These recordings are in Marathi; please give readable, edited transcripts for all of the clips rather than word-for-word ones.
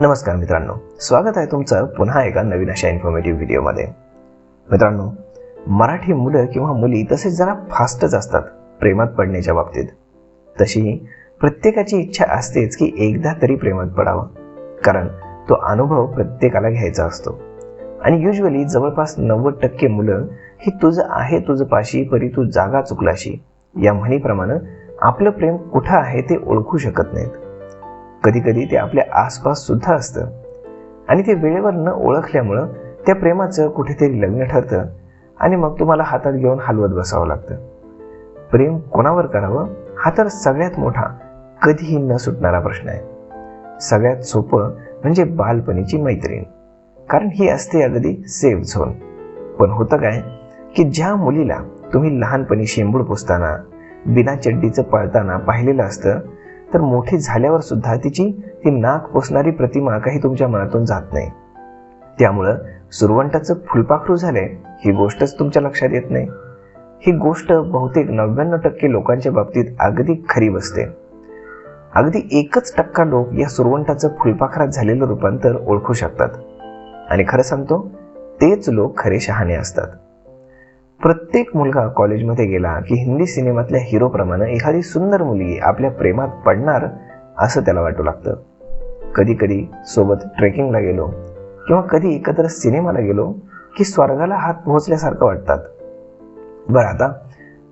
नमस्कार मित्रांनो, स्वागत आहे तुमचं पुन्हा एका नवीन अशा इन्फॉर्मेटिव्ह व्हिडिओमध्ये. मित्रांनो, मराठी मुलं किंवा मुली तसे जरा फास्टच असतात प्रेमात पडण्याच्या बाबतीत. तशी प्रत्येकाची इच्छा असतेच की एकदा तरी प्रेमात पडावं, कारण तो अनुभव प्रत्येकाला घ्यायचा असतो. आणि युजली जवळपास 90% मुलं ही तुझं पाशी परी तू जागा चुकलाशी या म्हणीप्रमाणे आपलं प्रेम कुठं आहे ते ओळखू शकत नाहीत. कधी कधी ते आपल्या आसपास सुद्धा असतं आणि ते वेळेवर न ओळखल्यामुळं त्या प्रेमाचं कुठेतरी लग्न ठरतं आणि मग तुम्हाला हातात घेऊन हलवत बसावं लागतं. प्रेम कोणावर करावं हा तर सगळ्यात मोठा, कधीही न सुटणारा प्रश्न आहे. सगळ्यात सोपं म्हणजे बालपणीची मैत्रीण, कारण ही असते अगदी सेफ झोन. पण होतं काय की ज्या मुलीला तुम्ही लहानपणी शेंबूड पुसताना बिना चड्डीचं पळताना पाहिलेलं असतं, तर मोठी झाल्यावर सुद्धा तिची ती नाक पुसणारी प्रतिमा काही तुमच्या मनातून जात नाही. त्यामुळं सुरवंटाचं फुलपाखरू झालंय ही गोष्टच तुमच्या लक्षात येत नाही. ही गोष्ट बहुतेक 99% लोकांच्या बाबतीत अगदी खरी बसते. अगदी 1% लोक या सुरवंटाचं फुलपाखरात झालेलं रूपांतर ओळखू शकतात. आणि खरं सांगतो, तेच लोक खरे शहाणे असतात. प्रत्येक मुलगा कॉलेजमध्ये गेला की हिंदी सिनेमातल्या हिरोप्रमाणे एखादी सुंदर मुलगी आपल्या प्रेमात पडणार असं त्याला वाटू लागतं. कधी कधी सोबत ट्रेकिंगला गेलो किंवा कधी एकत्र सिनेमाला गेलो की स्वर्गाला हात पोहोचल्यासारखं वाटतात. बरं, आता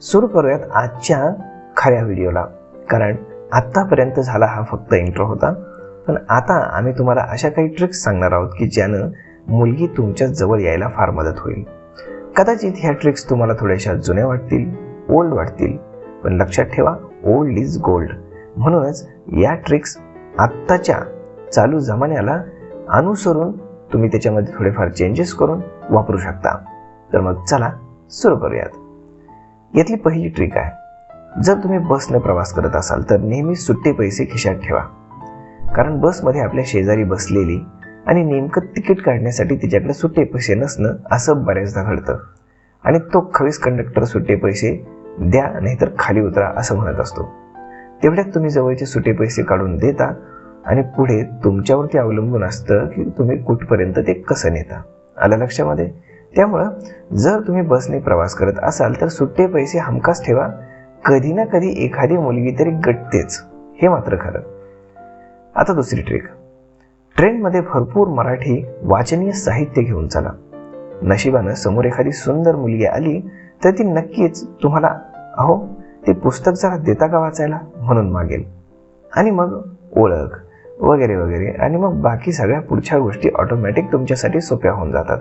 सुरू करूयात आजच्या खऱ्या व्हिडिओला, कारण आत्तापर्यंत झाला हा फक्त इंट्रो होता. पण आता आम्ही तुम्हाला अशा काही ट्रिक्स सांगणार आहोत की ज्यानं मुलगी तुमच्या जवळ यायला फार मदत होईल. कदाचित ह्या ट्रिक्स तुम्हाला थोड्याशा जुन्या वाटतील, ओल्ड वाटतील, पण लक्षात ठेवा, ओल्ड इज गोल्ड. म्हणूनच या ट्रिक्स आत्ताच्या चालू जमान्याला अनुसरून तुम्ही त्याच्यामध्ये थोडेफार चेंजेस करून वापरू शकता. तर मग चला सुरू करूयात. यातली पहिली ट्रिक आहे, जर तुम्ही बसने प्रवास करत असाल तर नेहमी सुट्टे पैसे खिशात ठेवा. कारण बसमध्ये आपल्या शेजारी बसलेली आणि नेमकं तिकीट काढण्यासाठी तिच्याकडे सुट्टे पैसे नसणं असं बऱ्याचदा घडतं. आणि तो खवीस कंडक्टर सुट्टे पैसे द्या नाहीतर खाली उतरा असं म्हणत असतो. तेवढ्यात तुम्ही जवळचे सुट्टे पैसे काढून देता आणि पुढे तुमच्यावरती अवलंबून असतं की तुम्ही कुठपर्यंत ते कसं नेता. आलं लक्षामध्ये? त्यामुळं जर तुम्ही बसने प्रवास करत असाल तर सुट्टे पैसे हमखास ठेवा. कधी ना कधी एखादी मुलगी तरी गटतेच, हे मात्र खरं. आता दुसरी ट्रिक, ट्रेनमध्ये भरपूर मराठी वाचनीय साहित्य घेऊन चला. नशिबानं समोर एखादी सुंदर मुलगी आली तर ती नक्कीच तुम्हाला अहो ते पुस्तक जरा देता का वाचायला म्हणून मागेल. आणि मग ओळख वगैरे वगैरे, आणि मग बाकी सगळ्या पुढच्या गोष्टी ऑटोमॅटिक तुमच्यासाठी सोप्या होऊन जातात.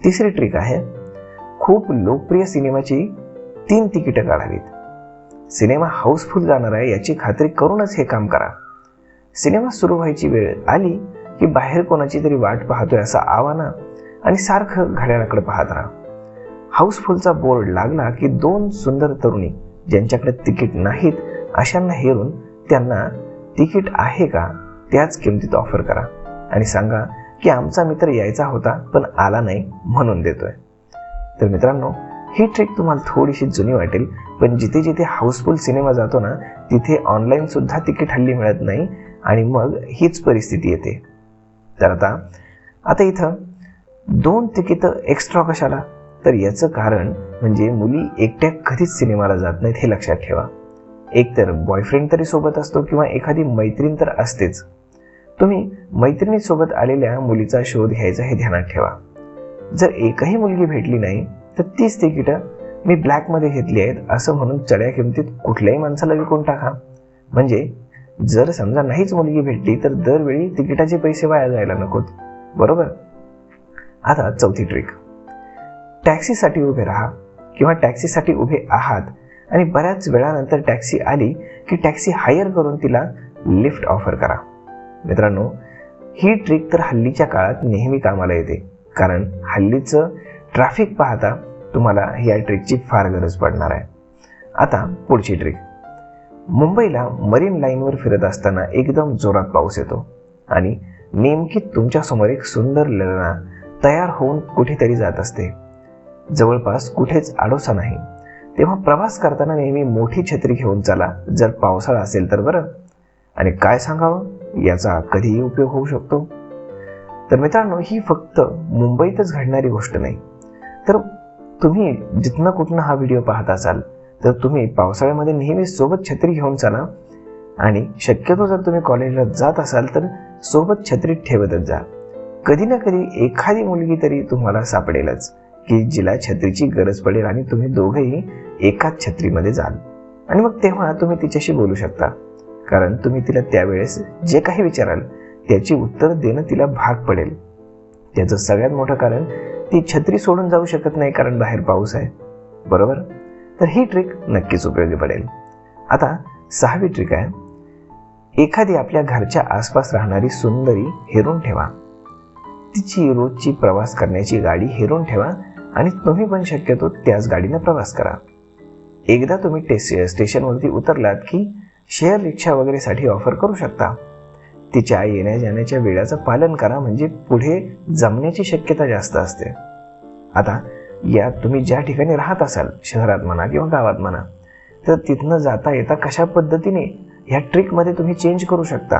तिसरी ट्रिक आहे, खूप लोकप्रिय सिनेमाची 3 तिकीटं काढावीत. सिनेमा हाऊसफुल जाणार आहे याची खात्री करूनच हे काम करा. सिनेमा सुरू व्हायची वेळ आली की बाहेर कोणाची तरी वाट पाहतोय असा आवाना आणि सारखं घड्याळाकडे पाहत राहा. हाऊसफुलचा बोर्ड लागला की 2 सुंदर तरुणी ज्यांच्याकडे तिकीट नाहीत अशांना हेरून त्यांना तिकीट आहे का त्याच किमतीत ऑफर करा आणि सांगा की आमचा मित्र यायचा होता पण आला नाही म्हणून देतोय. तर मित्रांनो, ही ट्रिक तुम्हाला थोडीशी जुनी वाटेल, पण जिथे जिथे हाऊसफुल सिनेमा जातो ना तिथे ऑनलाईन सुद्धा तिकीट हल्ली मिळत नाही आणि मग हीच परिस्थिती येते. तर आता इथं 2 तिकीटं एक्स्ट्रा कशाला? तर याचं कारण म्हणजे मुली एकट्या कधीच सिनेमाला जात नाहीत हे लक्षात ठेवा. एक तर बॉयफ्रेंड तरी सोबत असतो किंवा एखादी मैत्रीण तर असतेच. तुम्ही मैत्रिणीसोबत आलेल्या मुलीचा शोध घ्यायचा हे ध्यानात ठेवा. जर एकही मुलगी भेटली नाही तर 30 तिकीटं मी ब्लॅकमध्ये घेतली आहेत असं म्हणून चढ्या किमतीत कुठल्याही माणसाला विकून टाका. म्हणजे जर समजा नाहीच मुलगी भेटली तर दरवेळी तिकिटाचे पैसे वाया जायला नकोत, बरोबर? आता चौथी ट्रिक, टॅक्सीसाठी उभे राहा किंवा टॅक्सीसाठी उभे आहात आणि बऱ्याच वेळानंतर टॅक्सी आली की टॅक्सी हायर करून तिला लिफ्ट ऑफर करा. मित्रांनो, ही ट्रिक तर हल्लीच्या काळात नेहमी कामाला येते, कारण हल्लीचं ट्रॅफिक पाहता तुम्हाला या ट्रिकची फार गरज पडणार आहे. आता पुढची ट्रिक, मुंबईला मरीन लाईनवर फिरत असताना एकदम जोरात पाऊस येतो आणि नेमकी तुमच्यासमोर एक सुंदर ललना तयार होऊन कुठेतरी जात असते. जवळपास कुठेच आडोसा नाही. तेव्हा प्रवास करताना नेहमी मोठी छत्री घेऊन चला, जर पावसाळा असेल तर बरं. आणि काय सांगावं याचा कधीही उपयोग होऊ शकतो. तर मित्रांनो, ही फक्त मुंबईतच घडणारी गोष्ट नाही. तर तुम्ही जिथनं कुठनं हा व्हिडिओ पाहत असाल तर तुम्ही पावसाळ्यामध्ये नेहमी सोबत छत्री घेऊन चला, आणि शक्यतो जर तुम्ही कॉलेजला जात असाल तर सोबत छत्री ठेवतच जा. कधी ना कधी एखादी मुलगी तरी तुम्हाला सापडेलच की जिला छत्रीची गरज पडेल, आणि तुम्ही दोघेही एकाच छत्रीमध्ये जाल. आणि मग तेव्हा तुम्ही तिच्याशी बोलू शकता, कारण तुम्ही तिला त्यावेळेस जे काही विचाराल त्याची उत्तर देणं तिला भाग पडेल. त्याचं सगळ्यात मोठं कारण, ती छत्री सोडून जाऊ शकत नाही कारण बाहेर पाऊस आहे, बरोबर. तर ही ट्रिक नक्कीच उपयोगी पडेल. आता 6वी ट्रिक आहे, एखादी आपल्या घरच्या आसपास राहणारी सुंदरी हेरून ठेवा. तिची रोजची प्रवास करण्याची गाडी हेरून ठेवा, आणि तुम्ही पण शक्यतो त्याच गाडीने प्रवास करा. एकदा तुम्ही स्टेशनवरती उतरलात की शेअर रिक्षा वगैरे साठी ऑफर करू शकता. तिच्या येण्या जाण्याच्या वेळाचं पालन करा, म्हणजे पुढे जमण्याची शक्यता जास्त असते. आता या तुम्ही ज्या ठिकाणी राहत असाल, शहरात म्हणा किंवा गावात म्हणा, तर तिथनं जाता येता कशा पद्धतीने ह्या ट्रिकमध्ये तुम्ही चेंज करू शकता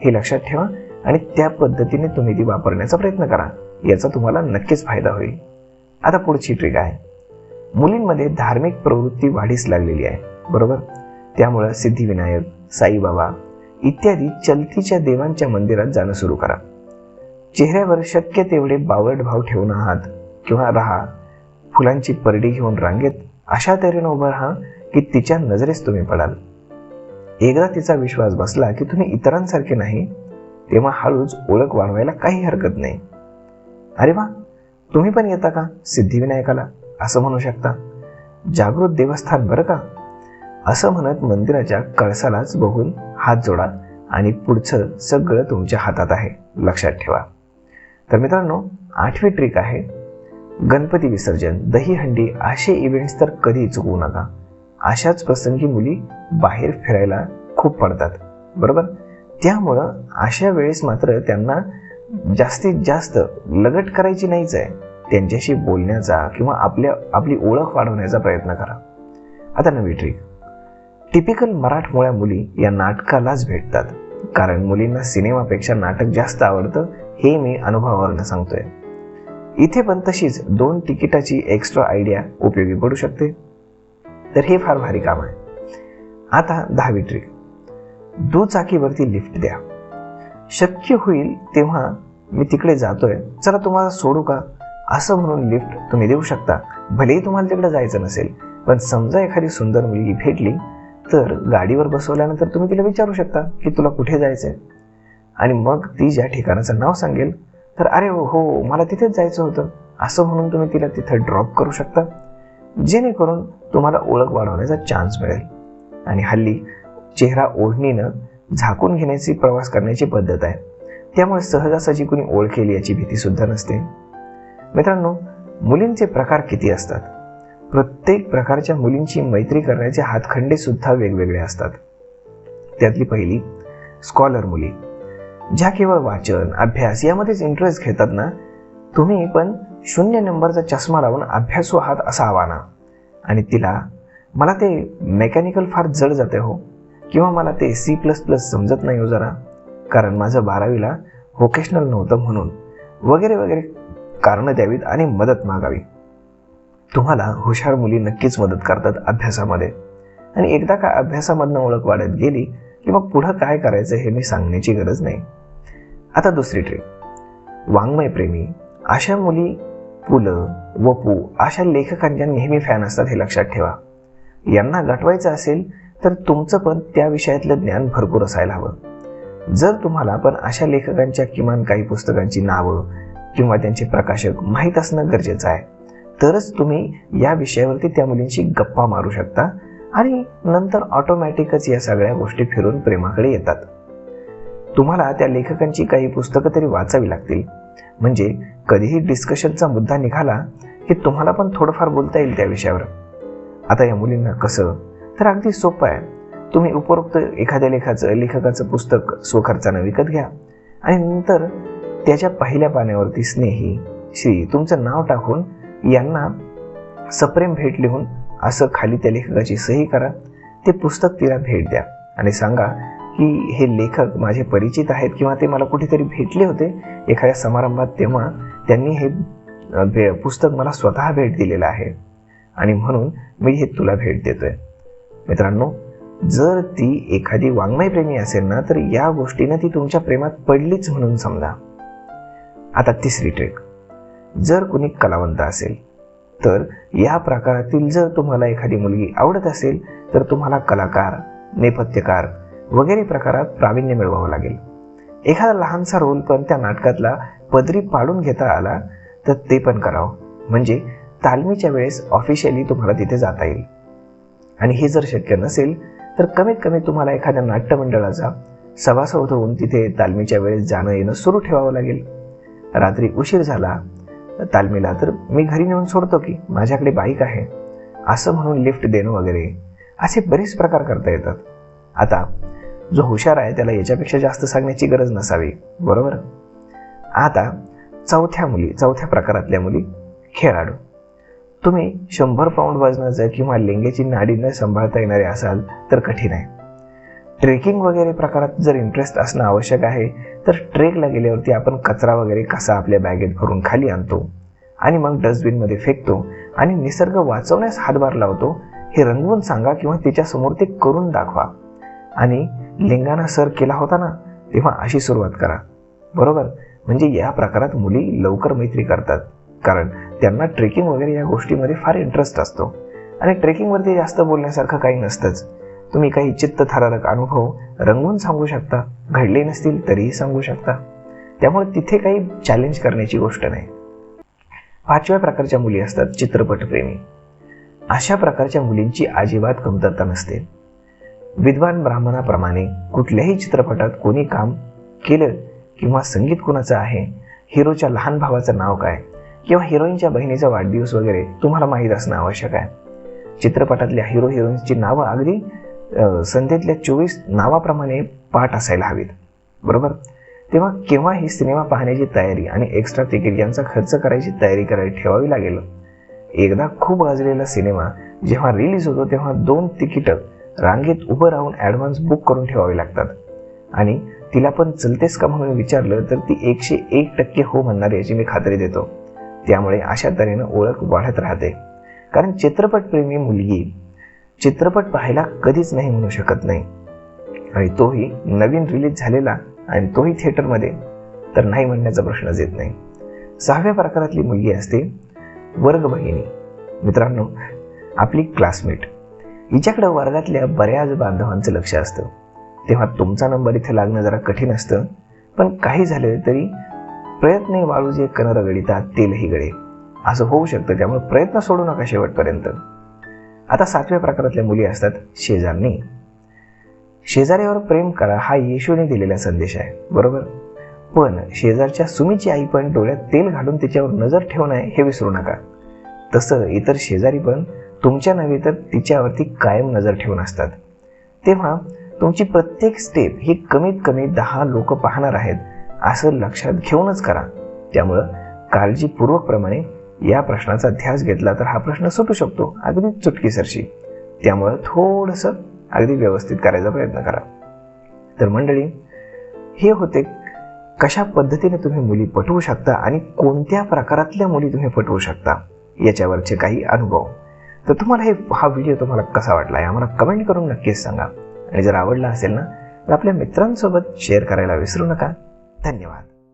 हे लक्षात ठेवा, आणि त्या पद्धतीने तुम्ही ती वापरण्याचा प्रयत्न करा. याचा तुम्हाला नक्कीच फायदा होईल. आता पुढची ट्रिक आहे, मुलींमध्ये धार्मिक प्रवृत्ती वाढीस लागलेली आहे, बरोबर. त्यामुळं सिद्धिविनायक, साईबाबा इत्यादी चलतीच्या देवांच्या मंदिरात जाणं सुरू करा. चेहऱ्यावर शक्य तेवढे बावळट भाव ठेवून आहात किंवा राहा. फुलांची परडी घेऊन रांगेत अशा तऱ्हेने उभं राहा की तिच्या नजरेस तुम्ही पडाल. एकदा तिचा विश्वास बसला की तुम्ही इतरांसारखे नाही, तेव्हा हळूच ओळख वाढवायला काही हरकत नाही. अरे वा, तुम्ही पण येता का सिद्धिविनायकाला, असं म्हणू शकता. जागृत देवस्थान बरं का, असं म्हणत मंदिराच्या कळसालाच बघून हात जोडा, आणि पुढचं सगळं तुमच्या हातात आहे, लक्षात ठेवा. तर मित्रांनो, 8वी ट्रिक आहे, गणपती विसर्जन, दहीहंडी असे इव्हेंट्स तर कधी चुकवू नका. अशाच प्रसंगी मुली बाहेर फिरायला खूप पडतात, बरोबर. त्यामुळं अशा वेळेस मात्र त्यांना जास्तीत जास्त लगट करायची नाहीच आहे. त्यांच्याशी बोलण्याचा किंवा आपली ओळख वाढवण्याचा प्रयत्न करा. आता 9वी ट्रिक, टिपिकल मराठमोळ्या मुली या नाटकालाच भेटतात, कारण मुलींना सिनेमापेक्षा नाटक जास्त आवडतं, हे मी अनुभवावरून सांगतोय. इथे पण तशीच 2 तिकिटाची एक्स्ट्रा आयडिया उपयोगी पडू शकते. तर हे फार भारी काम आहे. आता 10वी ट्रिक, दुचाकीवरती लिफ्ट द्या. शक्य होईल तेव्हा मी तिकडे जातोय, चला तुम्हाला सोडू का, असं म्हणून लिफ्ट तुम्ही देऊ शकता. भलेही तुम्हाला तिकडे जायचं नसेल, पण समजा एखादी सुंदर मुलगी भेटली तर गाडीवर बसवल्यानंतर तुम्ही तिला विचारू शकता की तुला कुठे जायचंय, आणि मग ती ज्या ठिकाणाचं नाव सांगेल तर अरे हो, मला तिथेच जायचं होतं, असं म्हणून तुम्ही तिला तिथं ड्रॉप करू शकता, जेणेकरून तुम्हाला ओळख वाढवण्याचा चान्स मिळेल. आणि हल्ली चेहरा ओढणीनं झाकून घेण्याची प्रवास करण्याची पद्धत आहे, त्यामुळे सहजासहजी कुणी ओळखेल याची भीती सुद्धा नसते. मित्रांनो, मुलींचे प्रकार किती असतात. प्रत्येक प्रकारच्या मुलींची मैत्री करण्याचे हातखंडे सुद्धा वेगवेगळे असतात. त्यातली पहिली, स्कॉलर मुली, ज्या केवळ वाचन, अभ्यास यामध्येच इंटरेस्ट घेतात ना. तुम्ही पण 0 नंबरचा चष्मा लावून अभ्यासू आहात असा आवाना, आणि तिला मला ते मेकॅनिकल फार जड जाते हो, किंवा मला ते C++ समजत नाही हो जरा, कारण माझं 12वीला व्होकेशनल नव्हतं म्हणून, वगैरे वगैरे कारणं द्यावीत आणि मदत मागावी. तुम्हाला हुशार मुली नक्कीच मदत करतात अभ्यासामध्ये, आणि एकदा का अभ्यासामधनं ओळख वाढत गेली की मग पुढं काय करायचं हे मी सांगण्याची गरज नाही. आता दुसरी ट्रिक, वाङ्मय प्रेमी, अशा मुली पु ल, वपू अशा लेखकांच्या नेहमी फॅन असतात, हे लक्षात ठेवा. यांना गाठवायचं असेल तर तुमचं पण त्या विषयातलं ज्ञान भरपूर असायला हवं. जर तुम्हाला पण अशा लेखकांच्या किमान काही पुस्तकांची नावं किंवा त्यांचे प्रकाशक माहीत असणं गरजेचं आहे, तरच तुम्ही या विषयावरती त्या मुलींशी गप्पा मारू शकता, आणि नंतर ऑटोमॅटिकच या सगळ्या गोष्टी फिरून प्रेमाकडे येतात. तुम्हाला त्या लेखकांची काही पुस्तकं तरी वाचावी लागतील, म्हणजे कधीही डिस्कशनचा मुद्दा निघाला की तुम्हाला पण थोडंफार बोलता येईल त्या विषयावर. आता या मुलींना कसं, तर अगदी सोपं आहे. तुम्ही उपरोक्त एखाद्या लेखकाचं पुस्तक स्वखर्चानं विकत घ्या, आणि नंतर त्याच्या पहिल्या पाण्यावरती स्नेही, श्री तुमचं नाव टाकून यांना सप्रेम भेट लिहून असं खाली त्या लेखकाची सही करा. ते पुस्तक तिला भेट द्या आणि सांगा की हे लेखक माझे परिचित आहेत किंवा ते मला कुठेतरी भेटले होते एखाद्या समारंभात, तेव्हा त्यांनी हे पुस्तक मला स्वतः भेट दिलेलं आहे आणि म्हणून मी हे तुला भेट देतोय. मित्रांनो, जर ती एखादी वाङ्मयप्रेमी असेल ना, तर या गोष्टीनं ती तुमच्या प्रेमात पडलीच म्हणून समजा. आता तिसरी ट्रिक, जर कुणी कलावंत असेल तर या प्रकारातील जर तुम्हाला एखादी मुलगी आवडत असेल तर तुम्हाला कलाकार, नेपथ्यकार वगैरे प्रकारात प्रावीण्य मिळवावं लागेल. एखादा लहानसा रोल पण त्या नाटकातला पदरी पाडून घेता आला तर ते पण करावं, म्हणजे तालमीच्या वेळेस ऑफिशियली तुम्हाला तिथे जाता येईल. आणि हे जर शक्य नसेल तर कमीत कमी तुम्हाला एखाद्या नाट्यमंडळाचा सभासद होऊन तिथे तालमीच्या वेळेस जाणं येणं सुरू ठेवावं लागेल. रात्री उशीर झाला तालमीला तर मी घरी नेऊन सोडतो की माझ्याकडे बाईक आहे असं म्हणून लिफ्ट देणं वगैरे, असे बरेच प्रकार करता येतात. आता जो हुशार आहे त्याला याच्यापेक्षा जास्त सांगण्याची गरज नसावी, बरोबर. आता चौथ्या प्रकारातल्या मुली, खेळाडू. तुम्ही 100 पाऊंड वजनाचं किंवा लेंग्याची नाडी न सांभाळता येणारे असाल तर कठीण आहे. ट्रेकिंग वगैरे प्रकारात जर इंटरेस्ट असणं आवश्यक आहे तर ट्रेकला गेल्यावरती आपण कचरा वगैरे कसा आपल्या बॅगेत भरून खाली आणतो आणि मग डस्टबिनमध्ये फेकतो आणि निसर्ग वाचवण्यास हातभार लावतो हे रंगवून सांगा किंवा तिच्यासमोर ते करून दाखवा. आणि लिंगाना सर केला होता ना तेव्हा अशी सुरुवात करा, बरोबर. म्हणजे या प्रकारात मुली लवकर मैत्री करतात, कारण त्यांना ट्रेकिंग वगैरे या गोष्टीमध्ये फार इंटरेस्ट असतो. आणि ट्रेकिंगवरती जास्त बोलण्यासारखं काही नसतंच. तुम्ही काही चित्तथरारक अनुभव रंगवून सांगू शकता, घडले नसतील तरीही सांगू शकता, त्यामुळे तिथे काही चॅलेंज करण्याची गोष्ट नाही. 5व्या प्रकारच्या मुली असतात चित्रपटप्रेमी. अशा प्रकारच्या मुलींची अजिबात कमतरता नसते. विद्वान ब्राह्मणाप्रमाणे कुठल्याही चित्रपटात कोणी काम केलं किंवा संगीत कुणाचं आहे, हिरोच्या लहान भावाचं नाव काय किंवा हिरोईनच्या बहिणीचा वाढदिवस वगैरे तुम्हाला माहीत असणं आवश्यक आहे. चित्रपटातल्या हिरो हिरोईन्सची नावं अगदी संध्येतल्या 24 नावाप्रमाणे पाठ असायला हवीत, बरोबर. तेव्हा केव्हा ही सिनेमा पाहण्याची तयारी आणि एक्स्ट्रा तिकीट यांचा खर्च करायची तयारी ठेवावी लागेल. एकदा खूप गाजलेला सिनेमा जेव्हा रिलीज होतो तेव्हा 2 तिकीटं रांगेत उभं राहून ॲडव्हान्स बुक करून ठेवावी लागतात. आणि तिला पण चलतेस का म्हणून विचारलं तर ती 101% हो म्हणणार याची मी खात्री देतो. त्यामुळे अशा तऱ्हेनं ओळख वाढत राहते. कारण चित्रपटप्रेमी मुलगी चित्रपट पाहायला कधीच नाही म्हणू शकत नाही, आणि तोही नवीन रिलीज झालेला आणि तोही थिएटरमध्ये, तर नाही म्हणण्याचा प्रश्नच येत नाही. 6व्या प्रकारातली मुलगी असते वर्गबहिणी. मित्रांनो, आपली क्लासमेट. हिच्याकडे वर्गातल्या बऱ्याच बांधवांचं लक्ष असतं, तेव्हा तुमचा नंबर इथे लागणं जरा कठीण असतं. पण काही झालं तरी प्रयत्न वाळू जे कण रगडितात तेलही गळे, असं होऊ शकतं. त्यामुळे प्रयत्न सोडू नका शेवटपर्यंत. आता 7व्या प्रकारातल्या मुली असतात शेजारणी. शेजाऱ्यावर प्रेम करा हा येशूने दिलेला संदेश आहे, बरोबर. पण शेजारच्या सुमीची आई पण डोळ्यात तेल घालून तिच्यावर नजर ठेवणं आहे हे विसरू नका. तसं इतर शेजारी पण तुमच्या नव्हे तर तिच्यावरती कायम नजर ठेवून असतात. तेव्हा तुमची प्रत्येक स्टेप ही कमीत कमी 10 लोक पाहणार आहेत असं लक्षात घेऊनच करा. त्यामुळं काळजीपूर्वकप्रमाणे या प्रश्नाचा ध्यास घेतला तर हा प्रश्न सुटू शकतो अगदी चुटकीसरशी. त्यामुळं थोडंसं अगदी व्यवस्थित करायचा प्रयत्न करा. तर मंडळी, हे होते कशा पद्धतीने तुम्ही मुली पटवू शकता आणि कोणत्या प्रकारातल्या मुली तुम्ही पटवू शकता याच्यावरचे काही अनुभव. तर तुम्हाला हा व्हिडिओ तुम्हाला कसा वाटला आहे आम्हाला कमेंट करून नक्कीच सांगा. आणि जर आवडला असेल ना तर आपल्या मित्रांसोबत शेअर करायला विसरू नका. धन्यवाद.